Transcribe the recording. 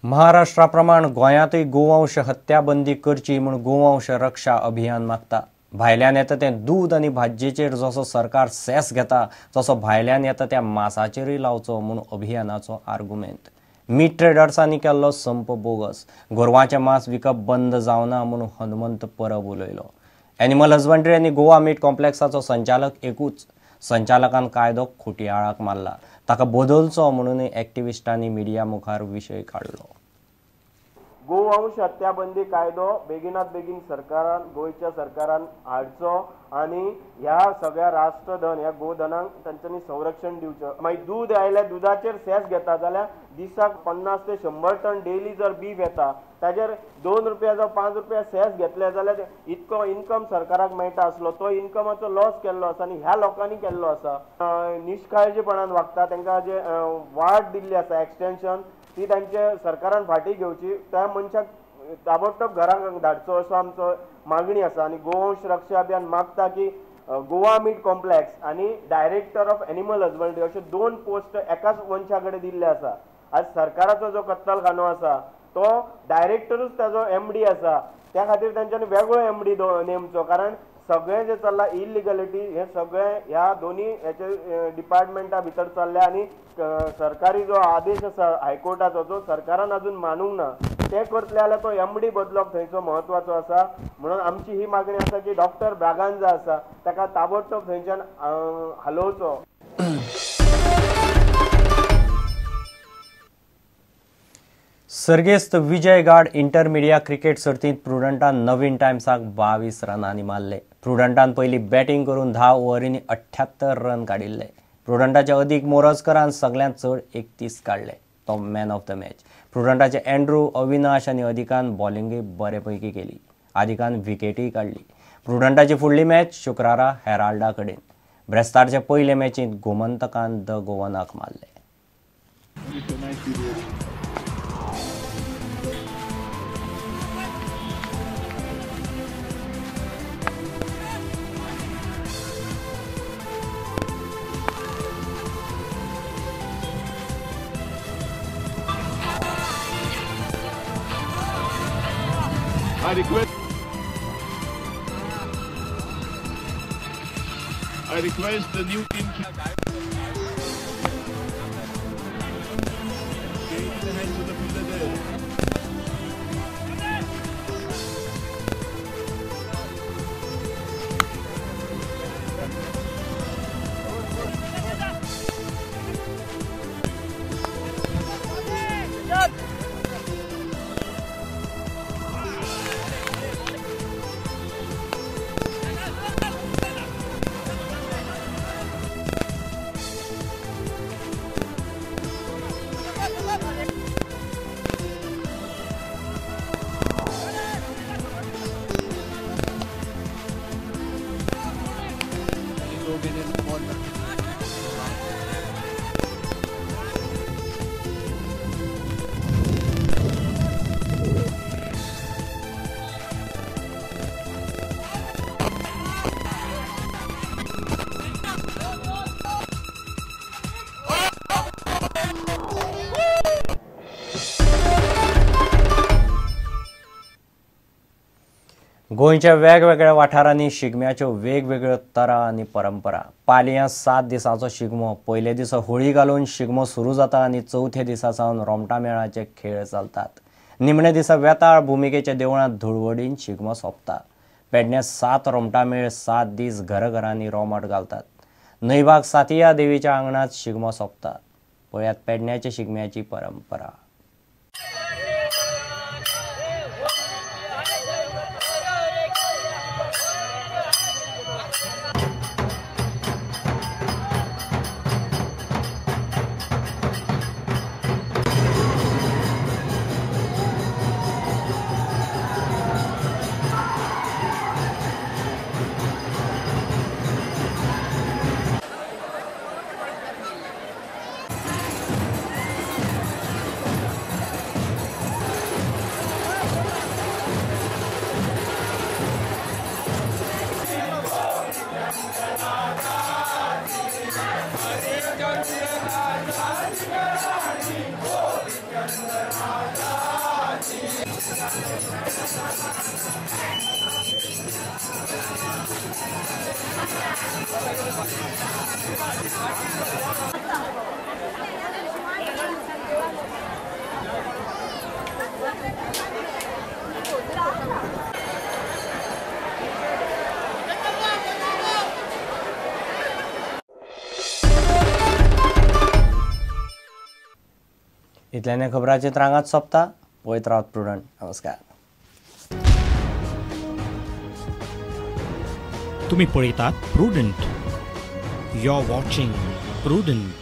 महाराष्ट्राप्रमाण गोंयांतूय गोवंश हत्या बंदी करची म्हूण गोवंश रक्षा अभियान मागता। भायल्यान येता तें दूध आनी भाज्जेचेर जसो सरकार सेस घेता तसो भायल्यान येता त्या मांसाचेरूय लावचो म्हूण अभियानाचो आर्ग्युमेंट। मीट ट्रेडर्सांनी केल्लो संप बोगस। गोरवांचें मांस विकप बंद जावना म्हूण हनुमंत परब उलयलो। एनिमल हजबंड्री आनी गोवा मीट कॉम्प्लेक्साचो संचालक एकूच। संचालकान कायदो खोट्याळाक मारला। ताका बदलचो म्हणून एक्टिविस्टांनी मिडिया मुखार विशय काडलो। गोवंश हत्या बंदी कायदो बेगिनात बेगीन गोयच्या सरकारान हाडचो आनी ह्या सगळ्या राष्ट्रधन ह्या गोधनांक तांच्यांनी संरक्षण दिवचें। मागीर दूध आयल्या दुधाचेर सेस घेता जाल्यार दिसाक 50 ते 100 टन डेली जर बीफ येता ताचेर 2 रुपया जावं 5 रुपया सेस घेतले जाल्यार इतको इन्कम सरकाराक मेळटा आसलो तो इन्कमाचो लॉस केल्लो आसा आनी ह्या लोकांनी केल्लो आसा। निश्काळजीपणान वागता तांकां जे वाड दिल्ली आसा एक्सटेंशन ती तांचे सरकारान फाटीं घेवची त्या मनशाक ताबडतोब घरांक धाडचो असो आमचो मागणी आसा। आनी गोवंश रक्षा अभियान मागता की गोवा मीट कॉम्प्लेक्स आनी डायरेक्टर ऑफ एनिमल हजबंड्री अशे 2 पोस्ट एकाच मनशा कडेन दिल्ले आसा। आज सरकाराचो जो कत्तलखानो आसा तो डायरेक्टरूच ताजो MD आसा त्या खातीर तांच्यांनी वेगळो MD नेमचो, कारण सगळें जे चल्लां इलिगलिटी हे सगळें ह्या दोनी हेचे डिपार्टमेंटा भितर चल्ल्या आनी सरकारी जो आदेश आसा हायकोर्टाचो जो सरकारान अजून मानूंक ना ते करतले जाल्यार तो MD बदलोवप थंयचो म्हत्वाचो आसा। म्हणून आमची ही मागणी आसा की डॉक्टर ब्रागांझा आसा ताका ताबडतोब थंयच्यान हलोवचो। सर्गेस्त विजय गाड इंटरमिडिया क्रिकेट सर्तींत प्रुडंटान नवीन टायम्साक 22 रनांनी मारले। प्रुडंटान पयली बॅटिंग करून 10 ओव्हरींनी 78 रन काडिल्ले। प्रुडंटाच्या अदीक मोरजकरान सगळ्यांत चड 31 काडले। तो मॅन ऑफ द मॅच। प्रुडंटाचे एंड्रू, अविनाश आनी अधिकान बॉलिंगूय बरेपैकी केली। अधिकान विकेटूय काडली। प्रुडंटाची फुडली मॅच शुक्रारा हेराल्डा कडेन। ब्रेस्तारचे पयले मॅचींत गोमंतकान द गोवनाक मारले। I request the new team to take the hands of the fielder there. गोंयच्या वेगवेगळ्या वाठारांनी शिगम्याच्यो वेगवेगळ्यो तरा आनी परंपरा। पालयां 7 दिसांचो शिगमो। पयले दिसा होळी घालून शिगमो सुरू जाता आनी चवथ्या दिसा सावन रोमटा मेळाचे खेळ चलतात। निमणे दिसा वेताळ भुमिकेच्या देवळांत धुळवडीन शिगमो सोंपता। पेडण्यां 7 रोमटा मेळ 7 दीस घराघरांनी रोमट घालतात। न्हयभाग सातिया देवीच्या आंगणांत शिगमो सोंपता। पळयात पेडण्याच्या शिगम्याची परंपरा। Raja इतल्याने खबराचे त्रांगात सोंपता. पळयत रावत प्रुडंट. नमस्कार. तुम्ही पळयतात Prudent. You are watching prudent.